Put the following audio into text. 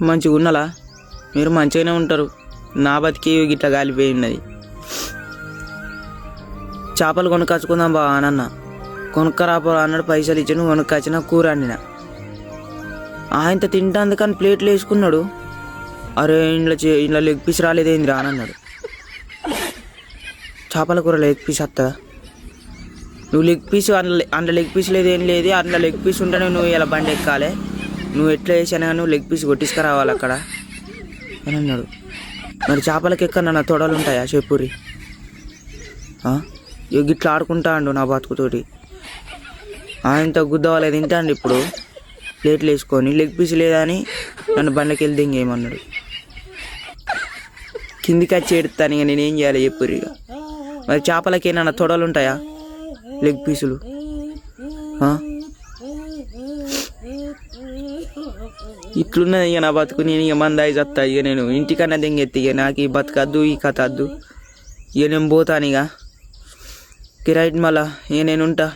మంచిగా ఉన్నలా మీరు మంచిగానే ఉంటారు. నా బతికి గిట్లా గాలిపోయి ఉన్నది. చేపలు కొనుక్కొచ్చుకుందాం బా అన్న. కొనుక్కరాపో అన్నాడు. పైసలు ఇచ్చాను, కొనుక్కొచ్చిన కూర వండిన. ఆయనతో తింటాందుకని ప్లేట్లు వేసుకున్నాడు. అరే ఇంట్లో లెగ్ పీస్ రాలేదేంది రా అని అన్నాడు. చేపల కూర లెగ్ పీస్ వస్తుందా? నువ్వు లెగ్ పీస్ అందులో లెగ్ పీస్ లేదేం లేదు. అందులో లెగ్ పీస్ ఉంటేనే నువ్వు ఇలా బండి ఎక్కాలి. నువ్వు ఎట్లా వేసాను నువ్వు లెగ్ పీస్ కొట్టించుకురావాలి అక్కడ అని అన్నాడు. మరి చేపలకి ఎక్కడన్నా తొడలు ఉంటాయా చెప్పురి? గిట్లా ఆడుకుంటా అండు నా బతుకుతోటి. ఆయనతో గుద్దవాలేదు తింటాండి ఇప్పుడు ప్లేట్లు వేసుకొని. లెగ్ పీస్ లేదా అని నన్ను బండ్లకి వెళ్ళి దింగేయమన్నాడు. కిందికి వచ్చి ఎడుతాను. ఇక నేనేం చేయాలి చెప్పురి? ఇక మరి చేపలకి ఏమన్నా తొడలు ఉంటాయా లెగ్ పీసులు? ఇట్లున్నది ఇక నా బతుకు. నేను ఇక మందాయి చస్తా. ఇక నేను ఇంటికన్నా దింగెత్తి. ఇక నాకు ఈ బతుకద్దు, ఈ కథ వద్దు. ఇక నేను పోతాను. ఇక రైట్ మళ్ళా ఇక నేను ఉంటా.